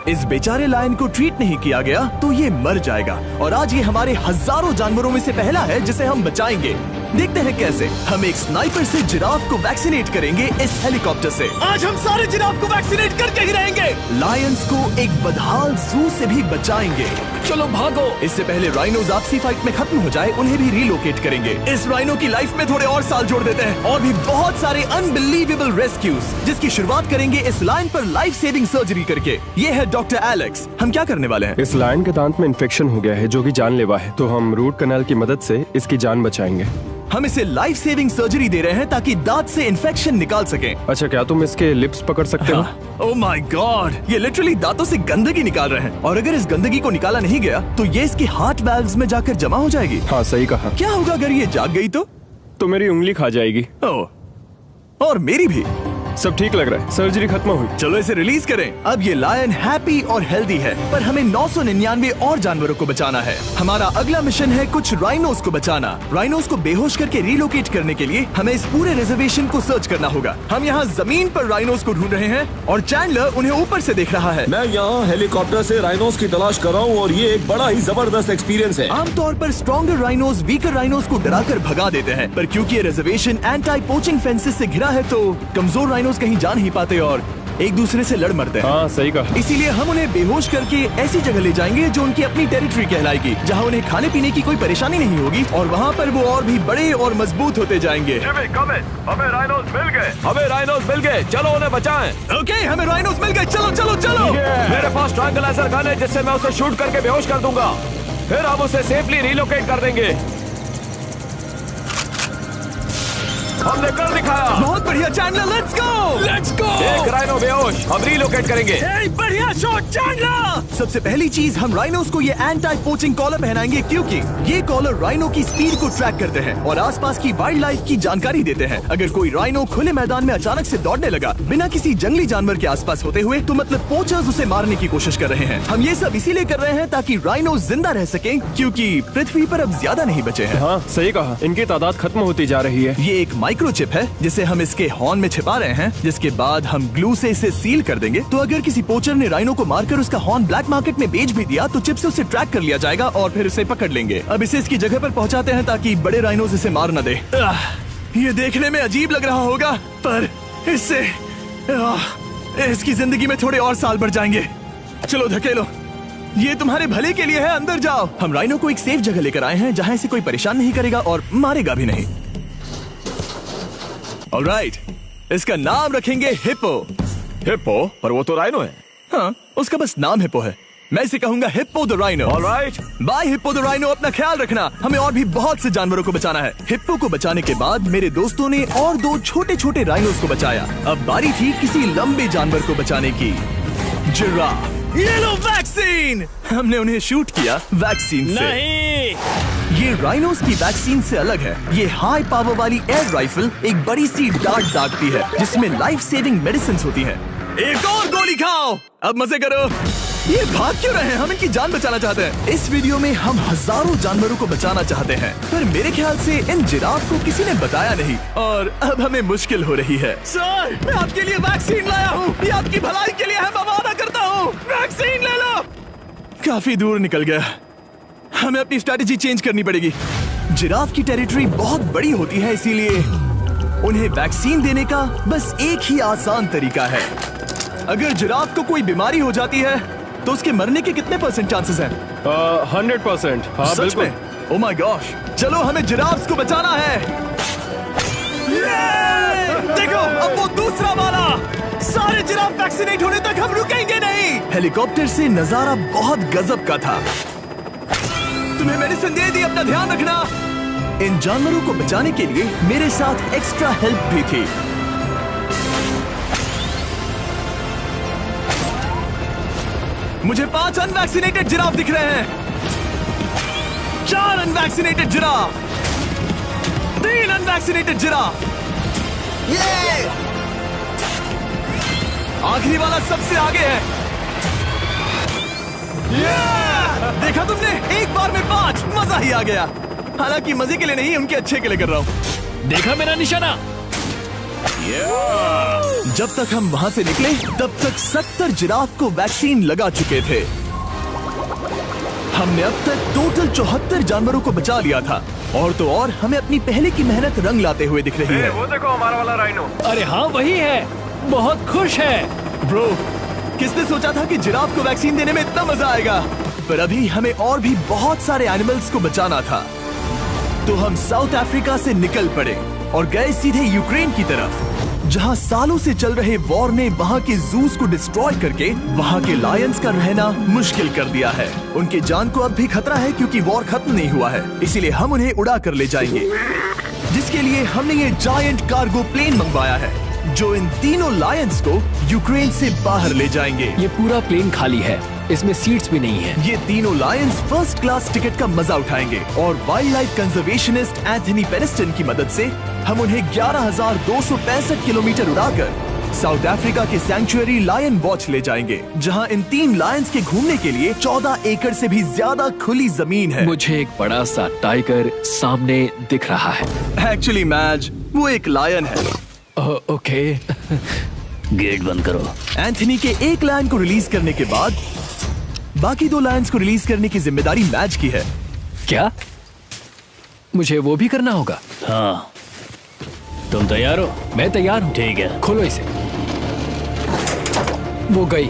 इस बेचारे लायन को ट्रीट नहीं किया गया तो ये मर जाएगा और आज ये हमारे हजारों जानवरों में से पहला है जिसे हम बचाएंगे। देखते हैं कैसे। हम एक स्नाइपर से जिराफ को वैक्सीनेट करेंगे इस हेलीकॉप्टर से। आज हम सारे जिराफ को वैक्सीनेट करके ही रहेंगे। लायंस को एक बदहाल जू से भी बचाएंगे। चलो भागो। इससे पहले राइनोज आपसी फाइट में खत्म हो जाए उन्हें भी रिलोकेट करेंगे। इस राइनो की लाइफ में थोड़े और साल जोड़ देते हैं और भी बहुत सारे अनबिलीवेबल रेस्क्यूज जिसकी शुरुआत करेंगे इस लायन पर लाइफ सेविंग सर्जरी करके। ये है डॉक्टर एलेक्स। हम क्या करने वाले हैं? इस लायन के दांत में इन्फेक्शन हो गया है जो कि जानलेवा है, तो हम रूट कैनाल की मदद से इसकी जान बचाएंगे। हम इसे लाइफ सेविंग सर्जरी दे रहे हैं ताकि दांत से इन्फेक्शन निकाल सकें। अच्छा, क्या तुम इसके लिप्स पकड़ सकते हो? ओह माय गॉड, ये लिटरली दांतों से गंदगी निकाल रहे हैं और अगर इस गंदगी को निकाला नहीं गया तो ये इसके हार्ट वाल्व्स में जाकर जमा हो जाएगी। हाँ, सही कहा। क्या होगा अगर ये जाग गई तो मेरी उंगली खा जाएगी। ओह, और मेरी भी। सब ठीक लग रहा है, सर्जरी खत्म हुई। चलो इसे रिलीज करें। अब ये लायन हैप्पी और हेल्दी है, पर हमें 999 और जानवरों को बचाना है। हमारा अगला मिशन है कुछ राइनोस को बचाना। राइनोस को बेहोश करके रिलोकेट करने के लिए हमें इस पूरे रिजर्वेशन को सर्च करना होगा। हम यहाँ जमीन पर राइनोस को ढूंढ रहे हैं और चैंडलर उन्हें ऊपर से देख रहा है। मैं यहाँ हेलीकॉप्टर से राइनोस की तलाश कर रहा हूँ और ये एक बड़ा ही जबरदस्त एक्सपीरियंस है। आमतौर पर स्ट्रॉन्गर राइनोस वीकर राइनोस को डराकर भगा देते हैं, पर क्योंकि ये रिजर्वेशन एंटी पोचिंग फेंसेस से घिरा है तो कमजोर राइनोस कहीं जा नहीं पाते और एक दूसरे से लड़ मरते हैं। हाँ, सही कहा। इसीलिए हम उन्हें बेहोश करके ऐसी जगह ले जाएंगे जो उनकी अपनी टेरिटरी कहलाएगी, जहाँ उन्हें खाने पीने की कोई परेशानी नहीं होगी और वहाँ पर वो और भी बड़े और मजबूत होते जाएंगे। हमें राइनोस मिल गए, चलो उन्हें बचाएं। ओके, हमें राइनोस मिल गए, चलो चलो चलो। मेरे पास ट्रैंगलाइजर गन है जिससे मैं उसे शूट करके बेहोश कर दूंगा, फिर हम उसे सेफली रिलोकेट कर देंगे। हमने कर दिखाया। बहुत बढ़िया चैंडलर, लेट्स गो। एक राइनो बेहोश, हम रिलोकेट करेंगे। बढ़िया शॉट चैंडलर। सबसे पहली चीज, हम राइनोस को ये एंटी पोचिंग कॉलर पहनाएंगे क्योंकि ये कॉलर राइनो की स्पीड को ट्रैक करते हैं और आसपास की वाइल्ड लाइफ की जानकारी देते हैं। अगर कोई राइनो खुले मैदान में अचानक से दौड़ने लगा बिना किसी जंगली जानवर के आसपास होते हुए तो मतलब पोचर्स उसे मारने की कोशिश कर रहे हैं। हम ये सब इसीलिए कर रहे हैं ताकि राइनो जिंदा रह सके क्योंकि पृथ्वी पर अब ज्यादा नहीं बचे हैं। हाँ, सही कहा। इनकी तादाद खत्म होती जा रही है। ये एक माइक्रोचिप है जिसे हम इसके हॉर्न में छिपा रहे हैं, जिसके बाद हम ग्लू से इसे सील कर देंगे। तो अगर किसी पोचर ने राइनो को मारकर उसका हॉर्न ब्लैक मार्केट में बेच भी दिया तो चिप से उसे ट्रैक कर लिया जाएगा और फिर उसे पकड़ लेंगे। अब इसे इसकी जगह पर पहुंचाते हैं ताकि बड़े राइनोस इसे मार न दे। ये देखने में अजीब लग रहा होगा पर इससे इसकी जिंदगी में थोड़े और साल बढ़ जाएंगे। चलो धकेलो, ये तुम्हारे भले के लिए है, अंदर जाओ। हम राइनो को एक सेफ जगह लेकर आए हैं जहाँ इसे कोई परेशान नहीं करेगा और मारेगा भी नहीं। ऑलराइट, इसका नाम रखेंगे हिप्पो। हिप्पो? पर वो तो राइनो है। हाँ, उसका बस नाम हिप्पो है। मैं इसे कहूंगा hippo the rhino. Alright, bye hippo the rhino. अपना ख्याल रखना, हमें और भी बहुत से जानवरों को बचाना है। हिप्पो को बचाने के बाद मेरे दोस्तों ने और 2 छोटे छोटे राइनोस को बचाया। अब बारी थी किसी लंबे जानवर को बचाने की। जिराफ। ये लो वैक्सीन। हमने उन्हें शूट किया वैक्सीन से। नहीं, ये राइनोस की वैक्सीन से अलग है। ये हाई पावर वाली एयर राइफल एक बड़ी सी डार्ट दागती है जिसमें लाइफ सेविंग मेडिसिन होती है। एक और गोली खाओ, अब मजे करो। ये भाग क्यों रहे हैं? हम इनकी जान बचाना चाहते हैं। इस वीडियो में हम हजारों जानवरों को बचाना चाहते हैं, पर मेरे ख्याल से इन जिराफ को किसी ने बताया नहीं और अब हमें मुश्किल हो रही है। सर, मैं आपके लिए वैक्सीन लाया हूँ। ये आपकी भलाई के लिए है, मैं वादा करता हूँ। वैक्सीन ले लो। काफी दूर निकल गया, हमें अपनी स्ट्रैटेजी चेंज करनी पड़ेगी। जिराफ की टेरिटरी बहुत बड़ी होती है, इसीलिए उन्हें वैक्सीन देने का बस एक ही आसान तरीका है। अगर जिराफ को कोई बीमारी हो जाती है तो उसके मरने के कितने % चांसेस हैं? 100%। हाँ, सच में? ओह माय गॉश, चलो हमें जिराफ्स को बचाना है। देखो, अब वो दूसरा वाला। सारे जिराफ वैक्सीनेट होने तक हम रुकेंगे नहीं। हेलीकॉप्टर से नजारा बहुत गजब का था। तुम्हें मेडिसिन दे दी, अपना ध्यान रखना। इन जानवरों को बचाने के लिए मेरे साथ एक्स्ट्रा हेल्प भी थी। मुझे 5 अनवैक्सीनेटेड जिराफ दिख रहे हैं। 4 अनवैक्सीनेटेड जिराफ, 3 अनवैक्सीनेटेड जिराफ। आखिरी वाला सबसे आगे है। देखा तुमने, एक बार में 5, मजा ही आ गया। हालांकि मजे के लिए नहीं, उनके अच्छे के लिए कर रहा हूँ। देखा मेरा निशाना? जब तक हम वहाँ से निकले तब तक 70 जिराफ को वैक्सीन लगा चुके थे। हमने अब तक टोटल 74 जानवरों को बचा लिया था। और तो और हमें अपनी पहले की मेहनत रंग लाते हुए दिख रही है। वो देखो हमारा वाला राइनो। अरे हाँ वही है, बहुत खुश है। ब्रो, किसने सोचा था कि जिराफ को वैक्सीन देने में इतना मजा आएगा। पर अभी हमें और भी बहुत सारे एनिमल्स को बचाना था। तो हम साउथ अफ्रीका से निकल पड़े और गए सीधे यूक्रेन की तरफ, जहां सालों से चल रहे वॉर ने वहां के जूस को डिस्ट्रॉय करके वहां के लायंस का रहना मुश्किल कर दिया है। उनके जान को अब भी खतरा है क्योंकि वॉर खत्म नहीं हुआ है, इसीलिए हम उन्हें उड़ा कर ले जाएंगे। जिसके लिए हमने ये जायंट कार्गो प्लेन मंगवाया है जो इन तीनों लायंस को यूक्रेन से बाहर ले जाएंगे। ये पूरा प्लेन खाली है, इसमेमें सीट्स भी नहीं है। ये तीनों लायंस फर्स्ट क्लास टिकट का मजा उठाएंगे और वाइल्ड लाइफ कंजर्वेशनिस्ट एंथनी पेनिस्टन की मदद से हम उन्हें 11,265 किलोमीटर उड़ाकर साउथ अफ्रीका के सैंक्चुअरी लायन वॉच ले जाएंगे, जहां इन 3 लायंस के घूमने के लिए 14 एकड़ से भी ज्यादा खुली जमीन है। मुझे एक बड़ा सा टाइगर सामने दिख रहा है। एक्चुअली मैच वो एक लायन है। ओके। गेट बंद करो। एंथनी के एक लायन को रिलीज करने के बाद बाकी 2 लायंस को रिलीज करने की जिम्मेदारी मैच की है। क्या मुझे वो भी करना होगा? हाँ, तुम तैयार हो? मैं तैयार हूँ। ठीक है, खोलो इसे। वो गई।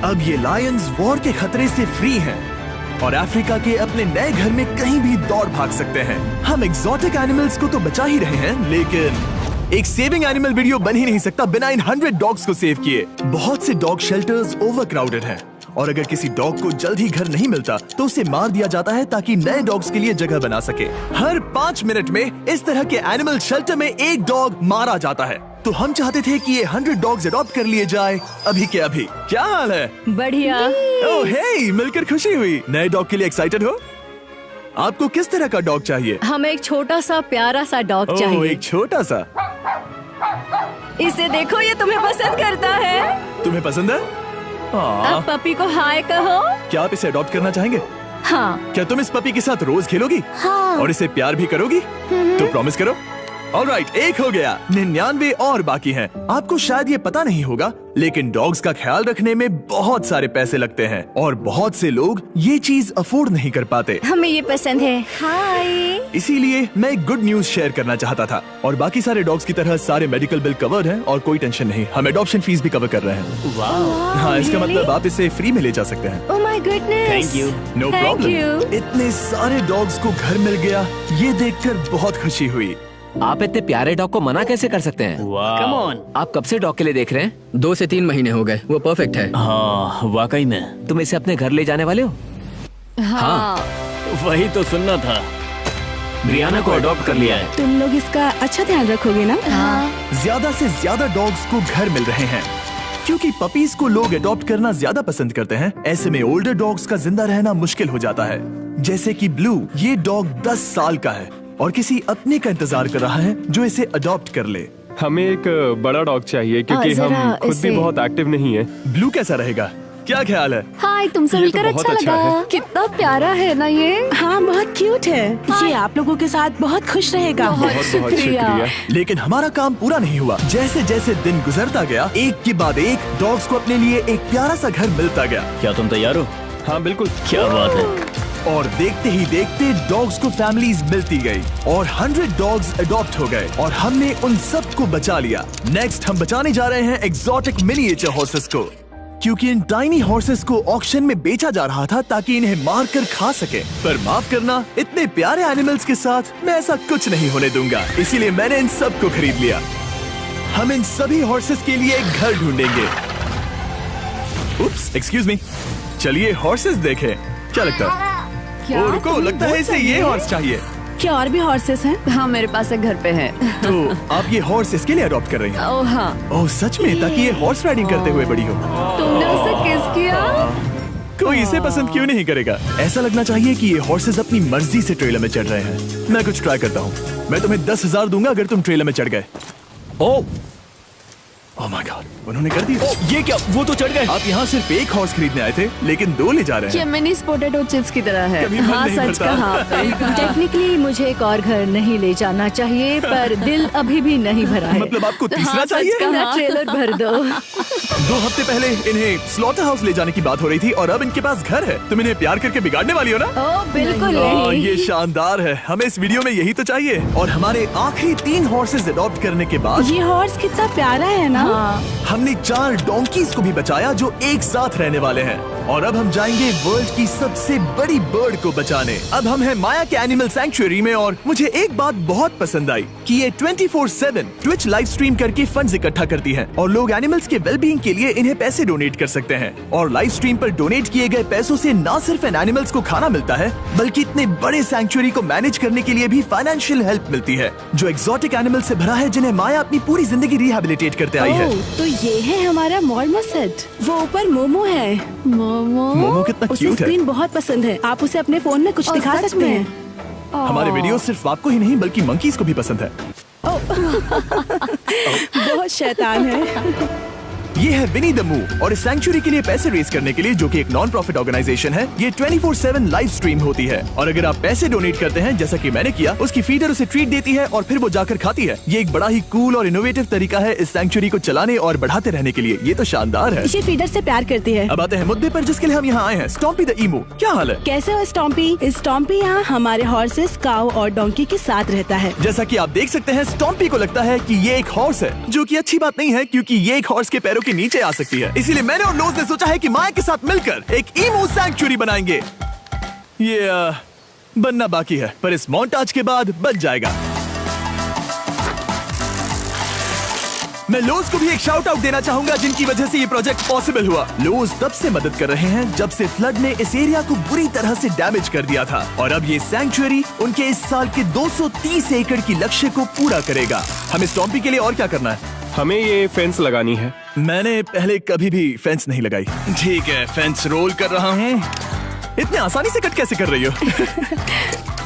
अब ये लायंस वॉर के खतरे से फ्री हैं और अफ्रीका के अपने नए घर में कहीं भी दौड़ भाग सकते हैं। हम एग्जॉटिक एनिमल्स को तो बचा ही रहे हैं, लेकिन एक सेविंग एनिमल वीडियो बन ही नहीं सकता बिना इन 100 डॉग्स को सेव किए। बहुत से डॉग शेल्टर्स ओवरक्राउडेड हैं और अगर किसी डॉग को जल्द ही घर नहीं मिलता तो उसे मार दिया जाता है ताकि नए डॉग्स के लिए जगह बना सके। हर 5 मिनट में इस तरह के एनिमल शेल्टर में एक डॉग मारा जाता है। तो हम चाहते थे कि ये 100 डॉग्स अडॉप्ट कर लिए जाए अभी के अभी। क्या हाल है? बढ़िया। ओह हे, मिलकर खुशी हुई। नए डॉग के लिए एक्साइटेड हो? आपको किस तरह का डॉग चाहिए? हमें एक छोटा सा प्यारा सा डॉग ओह, चाहिए। एक छोटा सा। इसे देखो, ये तुम्हें पसंद करता है। तुम्हें पसंद है? अब पपी को हाय कहो। क्या आप इसे अडॉप्ट करना चाहेंगे? हाँ। क्या तुम इस पपी के साथ रोज खेलोगी? हाँ। और इसे प्यार भी करोगी? तो प्रॉमिस करो। ऑलराइट, एक हो गया। 99 और बाकी हैं। आपको शायद ये पता नहीं होगा, लेकिन डॉग्स का ख्याल रखने में बहुत सारे पैसे लगते हैं और बहुत से लोग ये चीज अफोर्ड नहीं कर पाते। हमें ये पसंद है। हाय। इसीलिए मैं एक गुड न्यूज शेयर करना चाहता था। और बाकी सारे डॉग्स की तरह सारे मेडिकल बिल कवर्ड हैं और कोई टेंशन नहीं। हम एडॉप्शन फीस भी कवर कर रहे हैं। हाँ, इसका मतलब आप इसे फ्री में ले जा सकते हैं। Oh my goodness. Thank you. No Thank problem. you। इतने सारे डॉग्स को घर मिल गया, ये देखकर बहुत खुशी हुई। आप इतने प्यारे डॉग को मना कैसे कर सकते हैं? Come on. आप कब से डॉग के लिए देख रहे हैं? 2 से 3 महीने हो गए। वो परफेक्ट है। हाँ, वाकई में। तुम इसे अपने घर ले जाने वाले हो? हाँ। वही तो सुनना था। ब्रियाना को अडॉप्ट कर लिया है। तुम लोग इसका अच्छा ध्यान रखोगे ना? हाँ। ज्यादा से ज्यादा डॉग्स को घर मिल रहे हैं क्योंकि पपीज को लोग अडॉप्ट करना ज्यादा पसंद करते हैं। ऐसे में ओल्डर डॉग्स का जिंदा रहना मुश्किल हो जाता है। जैसे कि ब्लू, ये डॉग 10 साल का है और किसी अपने का इंतजार कर रहा है जो इसे अडॉप्ट कर ले। हमें एक बड़ा डॉग चाहिए क्योंकि जरा हम खुद भी इसे- बहुत एक्टिव नहीं है। ब्लू कैसा रहेगा? क्या ख्याल है? हाय, तुमसे ये तो मिलकर बहुत अच्छा अच्छा लगा। है। कितना प्यारा है ना ये। हाँ, बहुत क्यूट है। ये आप लोगों के साथ बहुत खुश रहेगा। बहुत बहुत शुक्रिया। शुक्रिया। लेकिन हमारा काम पूरा नहीं हुआ। जैसे जैसे दिन गुजरता गया, एक के बाद एक डॉग्स को अपने लिए एक प्यारा सा घर मिलता गया। क्या तुम तैयार हो? हाँ बिल्कुल। क्या बात है। और देखते ही देखते डॉग्स को फैमिलीज मिलती गई और 100 डॉग्स अडॉप्ट हो गए और हमने उन सब को बचा लिया। नेक्स्ट हम बचाने जा रहे हैं एग्जॉटिक मिनिएचर हॉर्सेस को, क्योंकि इन टाइनी हॉर्सेस को ऑक्शन में बेचा जा रहा था ताकि इन्हें मार कर खा सके। पर माफ करना, इतने प्यारे एनिमल्स के साथ मैं ऐसा कुछ नहीं होने दूंगा। इसीलिए मैंने इन सब को खरीद लिया। हम इन सभी हॉर्सेस के लिए एक घर ढूंढेंगे। उप्स, एक्सक्यूज मी। चलिए हॉर्सेस देखें। क्या लगता है? ओ रुको, लगता है इसे ये हॉर्स चाहिए। क्या और भी हॉर्सेस हैं? हाँ, मेरे पास एक घर पे है। तो आप ये हॉर्स इसके लिए अडॉप्ट कर रही हैं? ओह हाँ। ओह सच में? ताकि ये हॉर्स राइडिंग करते हुए बड़ी हो। तुमने उसे किस किया? कोई इसे पसंद क्यों नहीं करेगा? ऐसा लगना चाहिए कि ये हॉर्सेस अपनी मर्जी से ट्रेलर में चढ़ रहे हैं। मैं कुछ ट्राई करता हूँ। मैं तुम्हें 10,000 दूंगा अगर तुम ट्रेलर में चढ़ गए। ओह, ओह माय गॉड, उन्होंने कर दिया। ये क्या, वो तो चढ़ गए। आप यहाँ सिर्फ एक हॉर्स खरीदने आए थे, लेकिन 2 ले जा रहे ये हैं। मिनी पोटैटो चिप्स की तरह है। कभी मन हाँ नहीं सच भरता। कहा आपने। टेक्निकली मुझे एक और घर नहीं ले जाना चाहिए, पर दिल अभी भी नहीं भरा है। मतलब आपको तीसरा हाँ, सच चाहिए? कहा। ट्रेलर भर दो। 2 हफ्ते पहले इन्हें स्लॉटर हाउस ले जाने की बात हो रही थी और अब इनके पास घर है। तुम इन्हें प्यार करके बिगाड़ने वाली हो ना? ओह बिल्कुल हाँ, नहीं। ये शानदार है। हमें इस वीडियो में यही तो चाहिए। और हमारे आखिरी 3 हॉर्सेस अडॉप्ट करने के बाद ये हॉर्स कितना प्यारा है ना। हमने 4 डोंकीज को भी बचाया जो एक साथ रहने वाले हैं। और अब हम जाएंगे वर्ल्ड की सबसे बड़ी बर्ड को बचाने। अब हम हैं माया के एनिमल सैंक्चुअरी में और मुझे एक बात बहुत पसंद आई कि ये 24/7 ट्विच लाइव स्ट्रीम करके फंड्स इकट्ठा करती है और लोग एनिमल्स के वेलबींग के लिए इन्हें पैसे डोनेट कर सकते हैं। और लाइव स्ट्रीम पर डोनेट किए गए पैसों से न सिर्फ इन एनिमल्स को खाना मिलता है, बल्कि इतने बड़े सैंक्चुअरी को मैनेज करने के लिए भी फाइनेंशियल हेल्प मिलती है, जो एक्सोटिक एनिमल से भरा है जिन्हें माया अपनी पूरी जिंदगी रिहेबिलिटेट करते आई है। ओह, तो ये है हमारा मॉर्मोसेट। वो ऊपर मोमो है। मोमो कितना उसे क्यूट है। स्क्रीन बहुत पसंद है। आप उसे अपने फोन में कुछ ओह, दिखा सच सकते में? हैं। हमारे वीडियो सिर्फ आपको ही नहीं बल्कि मंकीज को भी पसंद है। बहुत शैतान है। ये है विनी द मू और इस सैंक्चुअरी के लिए पैसे रेज करने के लिए, जो कि एक नॉन प्रॉफिट ऑर्गेनाइजेशन है, ये 24/7 लाइव स्ट्रीम होती है। और अगर आप पैसे डोनेट करते हैं जैसा कि मैंने किया, उसकी फीडर उसे ट्रीट देती है और फिर वो जाकर खाती है। ये एक बड़ा ही कूल और इनोवेटिव तरीका है इस सैंक्चुअरी को चलाने और बढ़ाते रहने के लिए। ये तो शानदार है। ये फीडर से प्यार करती है। अब आते हैं मुद्दे पर जिसके लिए हम यहाँ आए हैं, स्टॉम्पी द ईमू। क्या हाल है? कैसे हो स्टॉम्पी? स्टॉम्पी यहाँ हमारे हॉर्सेस, काऊ और डोंकी के साथ रहता है। जैसा कि आप देख सकते हैं, स्टॉम्पी को लगता है कि ये एक हॉर्स है, जो कि अच्छी बात नहीं है क्योंकि ये एक हॉर्स के पैरों के नीचे आ सकती है। इसीलिए मैंने और लोज ने सोचा है कि माया के साथ मिलकर एक ईमू सैंक्चुअरी बनाएंगे। ये बनना बाकी है, पर इस मोंटाज के बाद बन जाएगा। मैं लोज को भी एक शाउट आउट देना चाहूंगा, जिनकी वजह से ये प्रोजेक्ट पॉसिबल हुआ। लोज तब से मदद कर रहे हैं जब से फ्लड ने इस एरिया को बुरी तरह से डैमेज कर दिया था, और अब ये सैंक्चुअरी उनके इस साल के 230 एकड़ की लक्ष्य को पूरा करेगा। हमें स्टॉम्पी के लिए और क्या करना है? हमें ये फेंस लगानी है। मैंने पहले कभी भी फेंस नहीं लगाई। ठीक है, फेंस रोल कर रहा हूँ। इतने आसानी से कट कैसे कर रही हो?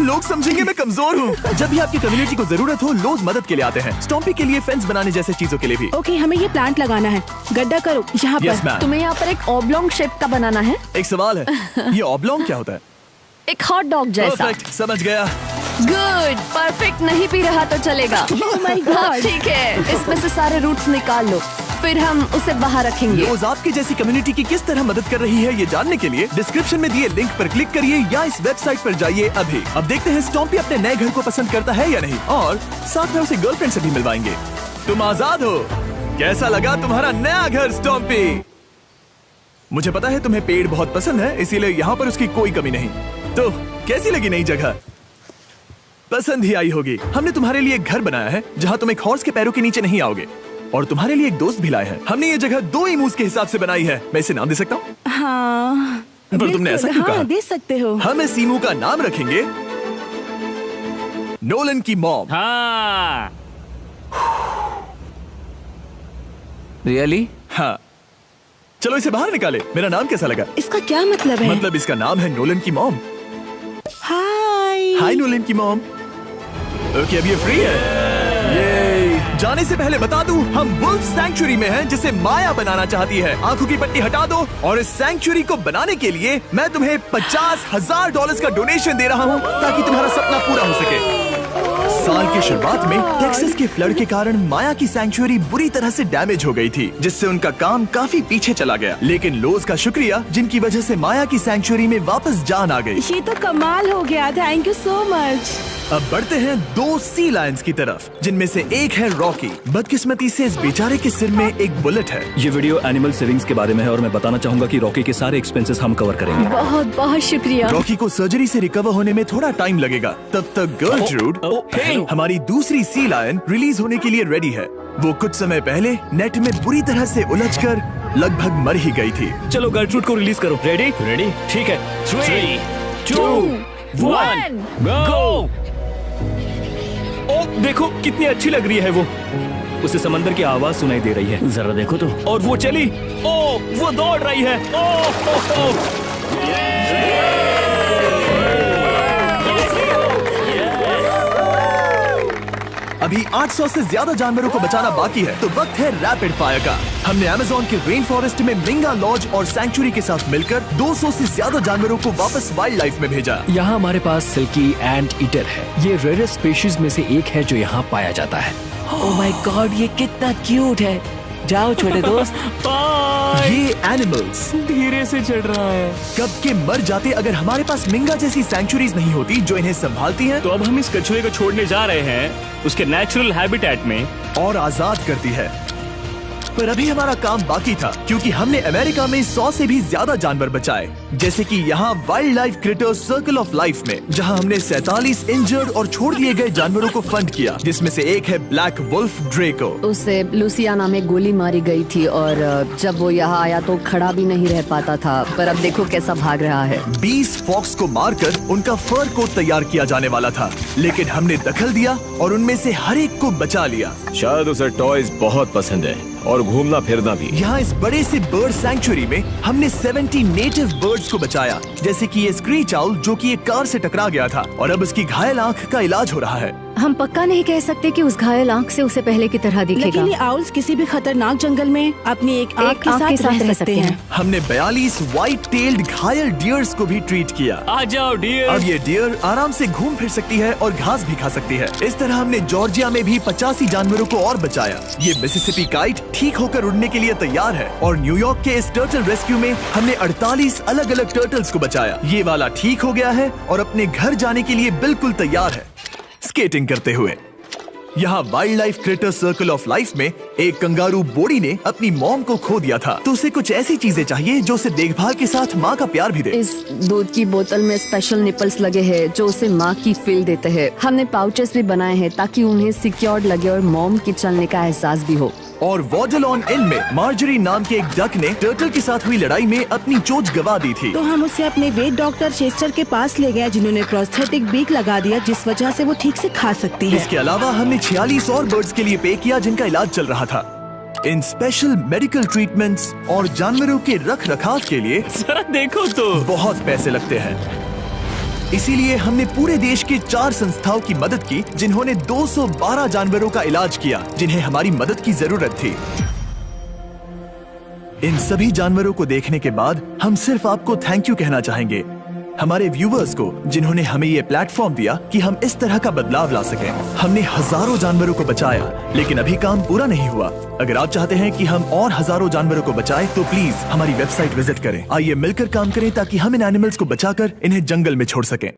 लोग समझेंगे मैं कमजोर हूँ। जब भी आपकी कम्युनिटी को जरूरत हो, लोग मदद के लिए आते हैं। स्टॉम्पी के लिए फेंस बनाने जैसे चीजों के लिए भी। ओके, हमें ये प्लांट लगाना है। गड्ढा करो यहाँ यस पर। मैम। तुम्हें यहाँ पर एक ऑब्लोंग शेप का बनाना है, एक सवाल है, ये ऑब्लोंग क्या होता है? एक हॉट डॉग जैसा। परफेक्ट, समझ गया। गुड, परफेक्ट नहीं पी रहा तो चलेगा। Oh my God. हाँ, ठीक है, इसमें से सारे रूट्स निकाल लो, फिर हम उसे बाहर रखेंगे। लोज आपकी जैसी कम्युनिटी की किस तरह मदद कर रही है, ये जानने के लिए डिस्क्रिप्शन में दिए लिंक पर क्लिक करिए या इस वेबसाइट पर जाइए अभी। अब देखते हैं स्टॉम्पी अपने नए घर को पसंद करता है या नहीं, और साथ में उसे गर्लफ्रेंड से भी मिलवाएंगे। तुम आजाद हो। कैसा लगा तुम्हारा नया घर स्टॉम्पी? मुझे पता है तुम्हें पेड़ बहुत पसंद है, इसीलिए यहाँ पर उसकी कोई कमी नहीं। तो कैसी लगी नई जगह? पसंद ही आई होगी। हमने तुम्हारे लिए एक घर बनाया है जहाँ तुम एक हॉर्स के पैरों के नीचे नहीं आओगे, और तुम्हारे लिए एक दोस्त भी लाए हैं। हमने ये जगह 2 ईमूस के हिसाब से बनाई है। मैं इसे नाम दे सकता हूँ? हाँ, पर तुमने ऐसा क्यों हाँ, कहा? दे सकते हो। हम इस ईमू का नाम रखेंगे नोलन की मॉम। हाँ। रियली? हाँ, चलो इसे बाहर निकाले। मेरा नाम कैसा लगा? इसका क्या मतलब है? मतलब इसका नाम है नोलन की मॉम। हाय। हाय नोलन की मॉम। ओके, अब ये फ्री है। ये जाने से पहले बता दूं, हम वुल्फ सैंक्चुअरी में हैं, जिसे माया बनाना चाहती है। आंखों की पट्टी हटा दो, और इस सैंक्चुअरी को बनाने के लिए मैं तुम्हें $50,000 का डोनेशन दे रहा हूं, ताकि तुम्हारा सपना पूरा हो सके। साल की शुरुआत में टेक्सास के फ्लड के कारण माया की सैंक्चुअरी बुरी तरह से डैमेज हो गई थी, जिससे उनका काम काफी पीछे चला गया। लेकिन लोज का शुक्रिया, जिनकी वजह से माया की सैंक्चुअरी में वापस जान आ गई। ये तो कमाल हो गया। Thank you so much. अब बढ़ते हैं 2 सी लायंस की तरफ, जिनमें से एक है रॉकी। बदकिस्मती से इस बेचारे के सिर में एक बुलेट है। ये वीडियो एनिमल सेविंग्स के बारे में है और मैं बताना चाहूंगा कि रॉकी के सारे एक्सपेंसेस हम कवर करेंगे। बहुत बहुत शुक्रिया। रॉकी को सर्जरी से रिकवर होने में थोड़ा टाइम लगेगा। तब तक गर्लट्रूड, हमारी दूसरी सी लायन, रिलीज होने के लिए रेडी है। वो कुछ समय पहले नेट में बुरी तरह से उलझकर लगभग मर ही गई थी। चलो गर्लट्रूड को रिलीज करो। रेडी? रेडी, ठीक है। 3, 2, 1, गो। ओ देखो कितनी अच्छी लग रही है वो। उसे समंदर की आवाज सुनाई दे रही है। जरा देखो तो। और वो चली। ओ वो दौड़ रही है। ओ। अभी 800 से ज्यादा जानवरों को बचाना बाकी है, तो वक्त है रैपिड फायर का। हमने अमेज़न के रेन फॉरेस्ट में मिंगा लॉज और सैंक्चुरी के साथ मिलकर 200 से ज्यादा जानवरों को वापस वाइल्ड लाइफ में भेजा। यहाँ हमारे पास सिल्की एंट ईटर है। ये रेयरेस्ट स्पीशीज में से एक है जो यहाँ पाया जाता है। ओह माय गॉड, ये कितना क्यूट है। जाओ छोटे दोस्त। ये एनिमल्स धीरे से चढ़ रहा है। कब के मर जाते अगर हमारे पास मिंगा जैसी सैंक्चुरीज नहीं होती जो इन्हें संभालती हैं तो अब हम इस कछुए को छोड़ने जा रहे हैं उसके नेचुरल हैबिटेट में और आजाद करती है। पर अभी हमारा काम बाकी था, क्योंकि हमने अमेरिका में 100 से भी ज्यादा जानवर बचाए, जैसे कि यहाँ wild life creators circle of life में, जहाँ हमने 47 इंजर्ड और छोड़ दिए गए जानवरों को फंड किया, जिसमें से एक है ब्लैक वुल्फ ड्रेको। उसे लुसियाना में गोली मारी गई थी और जब वो यहाँ आया तो खड़ा भी नहीं रह पाता था, पर अब देखो कैसा भाग रहा है। 20 फॉक्स को मारकर उनका फर कोट तैयार किया जाने वाला था, लेकिन हमने दखल दिया और उनमें से हर एक को बचा लिया। शायद उसे टॉयज बहुत पसंद है और घूमना फिरना भी। यहाँ इस बड़े से बर्ड सैंक्चुरी में हमने 70 नेटिव बर्ड्स को बचाया, जैसे कि ये स्क्रीच आउल जो कि एक कार से टकरा गया था और अब उसकी घायल आंख का इलाज हो रहा है। हम पक्का नहीं कह सकते कि उस घायल आंख से उसे पहले की तरह दिखेगा। लेकिन ये आउल्स किसी भी खतरनाक जंगल में अपनी एक आंख के साथ रह सकते हैं। हमने 42 व्हाइट टेल्ड घायल डियर्स को भी ट्रीट किया। आ जाओ डियर। अब ये डियर आराम से घूम फिर सकती है और घास भी खा सकती है। इस तरह हमने जॉर्जिया में भी 85 जानवरों को और बचाया। ये मिसिसिपी काइट ठीक होकर उड़ने के लिए तैयार है और न्यूयॉर्क के इस टर्टल रेस्क्यू में हमने 48 अलग अलग टर्टल्स को बचाया। ये वाला ठीक हो गया है और अपने घर जाने के लिए बिल्कुल तैयार है स्केटिंग करते हुए। यहाँ wild life creator circle of life में एक कंगारू बोडी ने अपनी मॉम को खो दिया था, तो उसे कुछ ऐसी चीजें चाहिए जो उसे देखभाल के साथ माँ का प्यार भी दे। इस दूध की बोतल में स्पेशल निपल्स लगे हैं जो उसे माँ की फील देते हैं। हमने पाउचेस भी बनाए हैं ताकि उन्हें सिक्योर्ड लगे और मॉम के चलने का एहसास भी हो। और वॉजलॉन इन में मार्जरी नाम के एक डक ने टर्टल के साथ हुई लड़ाई में अपनी चोंच गवा दी थी, तो हम उसे अपने वेट डॉक्टर चेस्टर के पास ले गए, जिन्होंने प्रोस्थेटिक बीक लगा दिया जिस वजह से वो ठीक से खा सकती है। इसके अलावा हमने 46 और बर्ड्स के लिए पे किया जिनका इलाज चल रहा था। इन स्पेशल मेडिकल ट्रीटमेंट्स और जानवरों के रख रखाव के लिए जरा देखो तो बहुत पैसे लगते हैं। इसीलिए हमने पूरे देश के 4 संस्थाओं की मदद की जिन्होंने 212 जानवरों का इलाज किया जिन्हें हमारी मदद की जरूरत थी। इन सभी जानवरों को देखने के बाद हम सिर्फ आपको थैंक यू कहना चाहेंगे, हमारे व्यूवर्स को जिन्होंने हमें ये प्लेटफॉर्म दिया कि हम इस तरह का बदलाव ला सकें। हमने हजारों जानवरों को बचाया, लेकिन अभी काम पूरा नहीं हुआ। अगर आप चाहते हैं कि हम और हजारों जानवरों को बचाएं, तो प्लीज हमारी वेबसाइट विजिट करें। आइए मिलकर काम करें ताकि हम इन एनिमल्स को बचाकर इन्हें जंगल में छोड़ सकें।